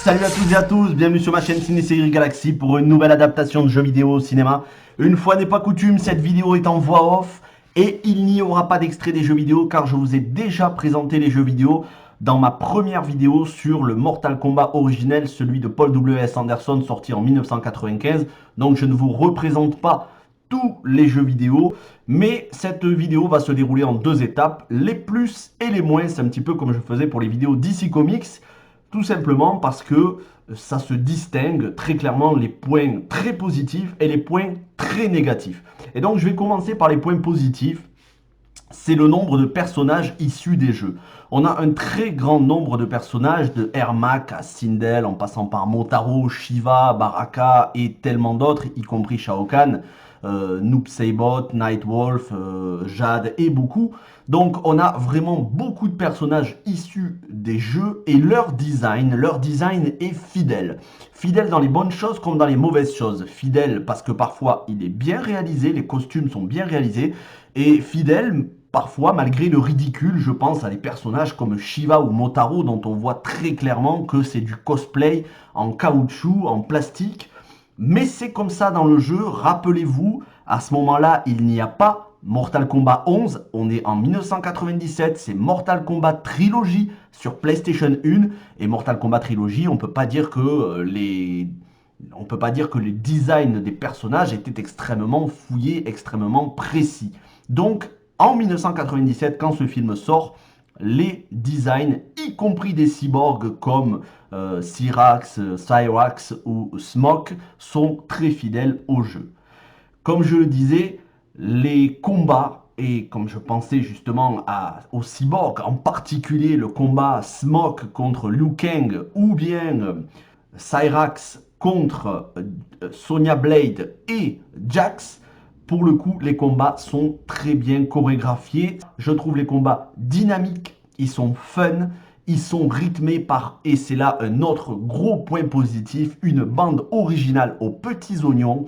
Salut à toutes et à tous, bienvenue sur ma chaîne Ciné Série Galaxy pour une nouvelle adaptation de jeux vidéo au cinéma. Une fois n'est pas coutume, cette vidéo est en voix off et il n'y aura pas d'extrait des jeux vidéo car je vous ai déjà présenté les jeux vidéo dans ma première vidéo sur le Mortal Kombat originel, celui de Paul W.S. Anderson sorti en 1995. Donc je ne vous représente pas tous les jeux vidéo, mais cette vidéo va se dérouler en deux étapes, les plus et les moins. C'est un petit peu comme je faisais pour les vidéos DC Comics. Tout simplement parce que ça se distingue très clairement les points très positifs et les points très négatifs. Et donc je vais commencer par les points positifs. C'est le nombre de personnages issus des jeux. On a un très grand nombre de personnages, de Ermac à Sindel, en passant par Motaro, Shiva, Baraka et tellement d'autres, y compris Shao Kahn, Noob Saibot, Nightwolf, Jade et beaucoup. Donc on a vraiment beaucoup de personnages issus des jeux et leur design est fidèle. Fidèle dans les bonnes choses comme dans les mauvaises choses. Fidèle parce que parfois il est bien réalisé, les costumes sont bien réalisés, et fidèle parfois malgré le ridicule. Je pense à des personnages comme Shiva ou Motaro dont on voit très clairement que c'est du cosplay en caoutchouc, en plastique. Mais c'est comme ça dans le jeu, rappelez-vous, à ce moment-là, il n'y a pas Mortal Kombat 11, on est en 1997, c'est Mortal Kombat Trilogy sur PlayStation 1, et Mortal Kombat Trilogy, on peut pas dire que les designs des personnages étaient extrêmement fouillés, extrêmement précis. Donc, en 1997, quand ce film sort, les designs, y compris des cyborgs comme Cyrax, Cyrax ou Smoke, sont très fidèles au jeu. Comme je le disais, les combats, et comme je pensais justement aux cyborgs, en particulier le combat Smoke contre Liu Kang ou bien Cyrax contre Sonya Blade et Jax, pour le coup, les combats sont très bien chorégraphiés. Je trouve les combats dynamiques, ils sont fun, ils sont rythmés par, et c'est là un autre gros point positif, une bande originale aux petits oignons.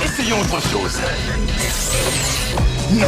Essayons autre chose. Non.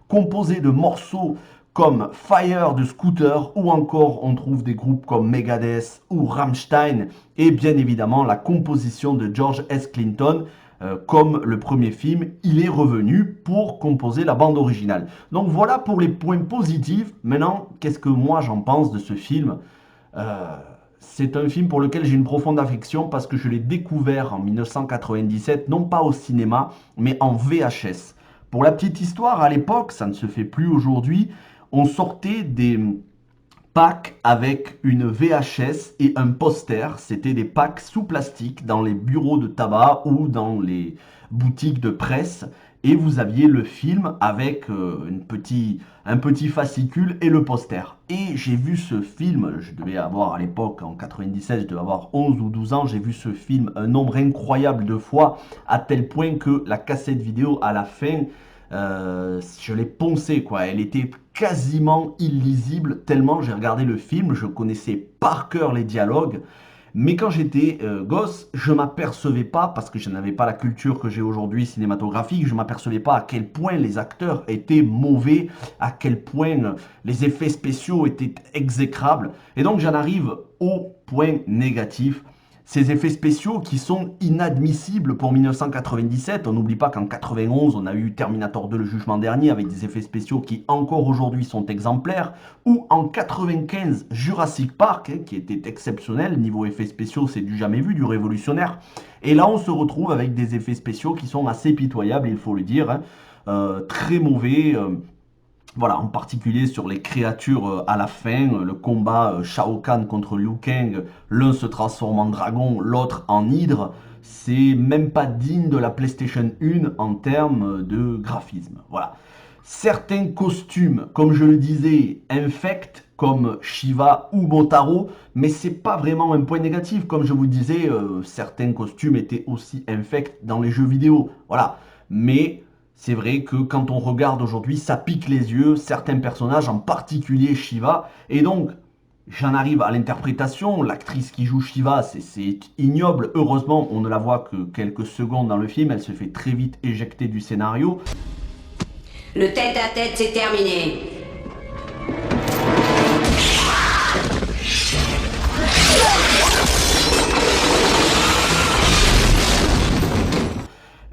Composé de morceaux comme Fire de Scooter, ou encore on trouve des groupes comme Megadeth ou Rammstein, et bien évidemment la composition de George S. Clinton. Comme le premier film, il est revenu pour composer la bande originale. Donc voilà pour les points positifs. Maintenant, qu'est-ce que moi j'en pense de ce film? C'est un film pour lequel j'ai une profonde affection parce que je l'ai découvert en 1997, non pas au cinéma, mais en VHS. Pour la petite histoire, à l'époque, ça ne se fait plus aujourd'hui, on sortait des packs avec une VHS et un poster. C'était des packs sous plastique dans les bureaux de tabac ou dans les boutiques de presse. Et vous aviez le film avec un petit fascicule et le poster. Et j'ai vu ce film, je devais avoir à l'époque, en 97, je devais avoir 11 ou 12 ans, j'ai vu ce film un nombre incroyable de fois, à tel point que la cassette vidéo à la fin, je l'ai poncée, quoi. Elle était quasiment illisible, tellement j'ai regardé le film, je connaissais par cœur les dialogues. Mais quand j'étais gosse, je m'apercevais pas, parce que je n'avais pas la culture que j'ai aujourd'hui cinématographique, je m'apercevais pas à quel point les acteurs étaient mauvais, à quel point les effets spéciaux étaient exécrables. Et donc j'en arrive au point négatif. Ces effets spéciaux qui sont inadmissibles pour 1997. On n'oublie pas qu'en 91, on a eu Terminator 2, le jugement dernier, avec des effets spéciaux qui encore aujourd'hui sont exemplaires. Ou en 95, Jurassic Park, qui était exceptionnel. Niveau effets spéciaux, c'est du jamais vu, du révolutionnaire. Et là, on se retrouve avec des effets spéciaux qui sont assez pitoyables, il faut le dire. Très mauvais. Voilà, en particulier sur les créatures à la fin, le combat Shao Kahn contre Liu Kang, l'un se transforme en dragon, l'autre en hydre, c'est même pas digne de la PlayStation 1 en termes de graphisme. Voilà. Certains costumes, comme je le disais, infectent, comme Shiva ou Motaro, mais c'est pas vraiment un point négatif. Comme je vous disais, certains costumes étaient aussi infects dans les jeux vidéo. Voilà. Mais c'est vrai que quand on regarde aujourd'hui, ça pique les yeux, certains personnages, en particulier Shiva. Et donc, j'en arrive à l'interprétation. L'actrice qui joue Shiva, c'est ignoble. Heureusement, on ne la voit que quelques secondes dans le film. Elle se fait très vite éjecter du scénario. Le tête-à-tête, c'est terminé.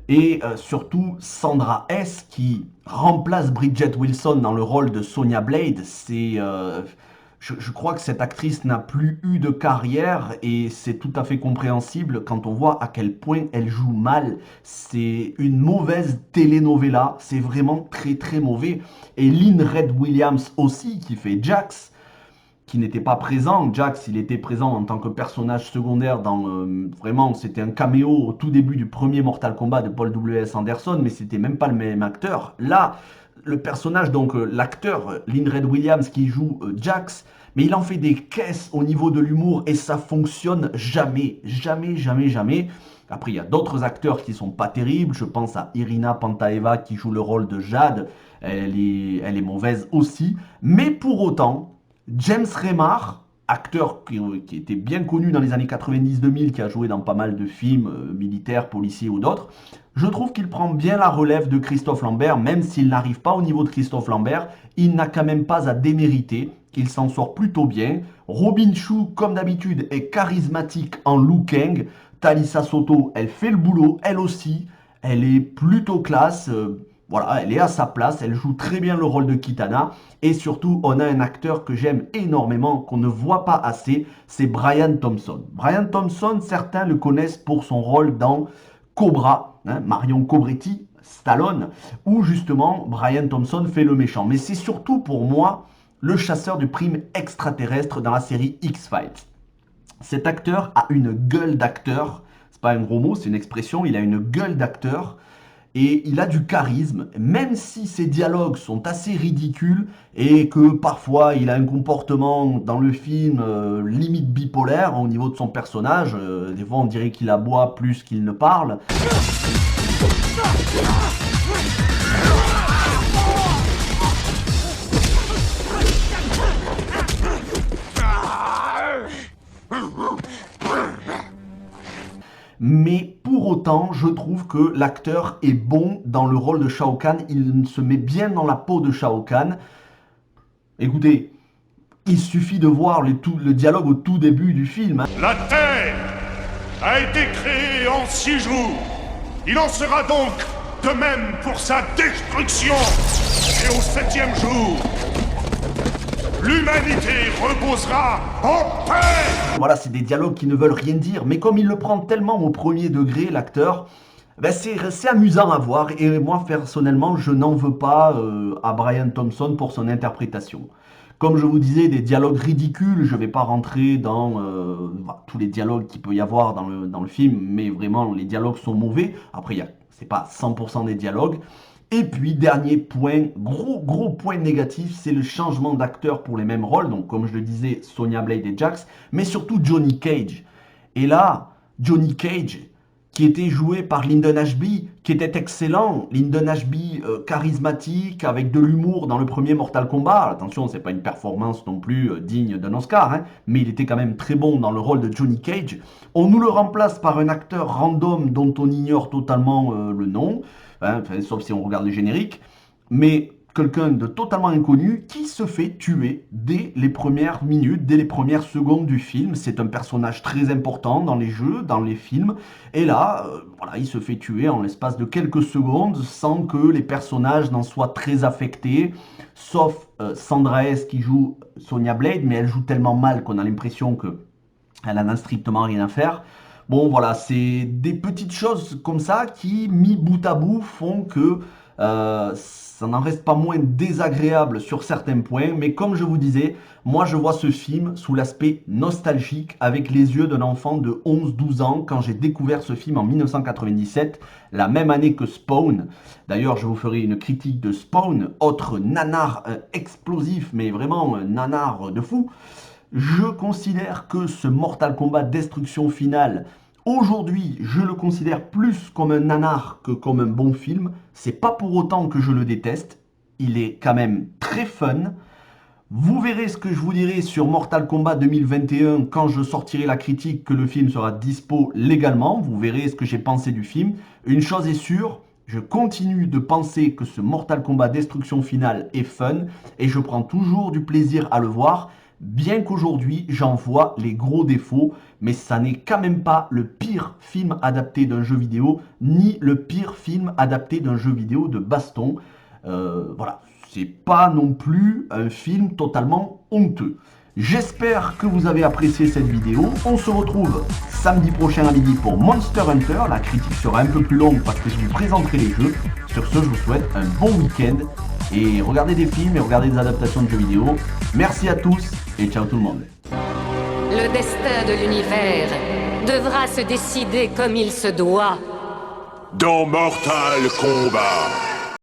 Et surtout Sandra Hess qui remplace Bridget Wilson dans le rôle de Sonya Blade. Je crois que cette actrice n'a plus eu de carrière et c'est tout à fait compréhensible quand on voit à quel point elle joue mal. C'est une mauvaise telenovela, c'est vraiment très très mauvais. Et Lynn Red Williams aussi qui fait Jax, qui n'était pas présent. Jax, il était présent en tant que personnage secondaire dans... vraiment, c'était un caméo au tout début du premier Mortal Kombat de Paul W.S. Anderson, mais c'était même pas le même acteur. Là, le personnage, donc l'acteur Lynn Red Williams qui joue Jax, mais il en fait des caisses au niveau de l'humour et ça fonctionne jamais, jamais, jamais, jamais. Après, il y a d'autres acteurs qui sont pas terribles. Je pense à Irina Pantaeva qui joue le rôle de Jade. Elle est mauvaise aussi. Mais pour autant, James Remar, acteur qui était bien connu dans les années 90-2000, qui a joué dans pas mal de films militaires, policiers ou d'autres, je trouve qu'il prend bien la relève de Christophe Lambert, même s'il n'arrive pas au niveau de Christophe Lambert, il n'a quand même pas à démériter, il s'en sort plutôt bien. Robin Chou, comme d'habitude, est charismatique en Liu Kang. Talisa Soto, elle fait le boulot, elle aussi, elle est plutôt classe. Voilà, elle est à sa place, elle joue très bien le rôle de Kitana. Et surtout, on a un acteur que j'aime énormément, qu'on ne voit pas assez, c'est Brian Thompson. Brian Thompson, certains le connaissent pour son rôle dans Cobra, Marion Cobretti, Stallone, où justement Brian Thompson fait le méchant. Mais c'est surtout pour moi le chasseur de primes extraterrestres dans la série X-Files. Cet acteur a une gueule d'acteur, c'est pas un gros mot, c'est une expression, il a une gueule d'acteur. Et il a du charisme, même si ses dialogues sont assez ridicules et que parfois il a un comportement dans le film limite bipolaire au niveau de son personnage. Des fois on dirait qu'il aboie plus qu'il ne parle. Mais pour autant, je trouve que l'acteur est bon dans le rôle de Shao Kahn. Il se met bien dans la peau de Shao Kahn. Écoutez, il suffit de voir le dialogue au tout début du film. La Terre a été créée en 6 jours. Il en sera donc de même pour sa destruction. Et au 7e jour, l'humanité reposera en paix. Voilà, c'est des dialogues qui ne veulent rien dire, mais comme il le prend tellement au premier degré, l'acteur, ben c'est amusant à voir, et moi personnellement, je n'en veux pas à Brian Thompson pour son interprétation. Comme je vous disais, des dialogues ridicules, je ne vais pas rentrer dans tous les dialogues qu'il peut y avoir dans le film, mais vraiment, les dialogues sont mauvais. Après, c'est pas 100% des dialogues. Et puis, dernier point, gros point négatif, c'est le changement d'acteur pour les mêmes rôles. Donc, comme je le disais, Sonya Blade et Jax, mais surtout Johnny Cage. Et là, Johnny Cage, qui était joué par Lyndon Ashby, qui était excellent. Lyndon Ashby, charismatique, avec de l'humour dans le premier Mortal Kombat. Attention, c'est pas une performance non plus digne d'un Oscar, hein, mais il était quand même très bon dans le rôle de Johnny Cage. On nous le remplace par un acteur random dont on ignore totalement le nom, hein, sauf si on regarde le générique, mais quelqu'un de totalement inconnu qui se fait tuer dès les premières minutes, dès les premières secondes du film. C'est un personnage très important dans les jeux, dans les films. Et là, voilà, il se fait tuer en l'espace de quelques secondes sans que les personnages n'en soient très affectés. Sauf Sandra Hess qui joue Sonya Blade, mais elle joue tellement mal qu'on a l'impression qu'elle n'en a strictement rien à faire. Bon, voilà, c'est des petites choses comme ça qui, mis bout à bout, font que ça n'en reste pas moins désagréable sur certains points, mais comme je vous disais, moi je vois ce film sous l'aspect nostalgique avec les yeux d'un enfant de 11-12 ans quand j'ai découvert ce film en 1997, la même année que Spawn. D'ailleurs, je vous ferai une critique de Spawn, autre nanar explosif, mais vraiment nanar de fou. Je considère que ce Mortal Kombat Destruction Finale, aujourd'hui, je le considère plus comme un nanar que comme un bon film. C'est pas pour autant que je le déteste. Il est quand même très fun. Vous verrez ce que je vous dirai sur Mortal Kombat 2021 quand je sortirai la critique, que le film sera dispo légalement. Vous verrez ce que j'ai pensé du film. Une chose est sûre, je continue de penser que ce Mortal Kombat Destruction Finale est fun et je prends toujours du plaisir à le voir. Bien qu'aujourd'hui, j'en vois les gros défauts, mais ça n'est quand même pas le pire film adapté d'un jeu vidéo, ni le pire film adapté d'un jeu vidéo de baston. Voilà, c'est pas non plus un film totalement honteux. J'espère que vous avez apprécié cette vidéo. On se retrouve samedi prochain à midi pour Monster Hunter. La critique sera un peu plus longue parce que je vous présenterai les jeux. Sur ce, je vous souhaite un bon week-end. Et regardez des films et regardez des adaptations de jeux vidéo. Merci à tous et ciao tout le monde. Le destin de l'univers devra se décider comme il se doit. Dans Mortal Kombat.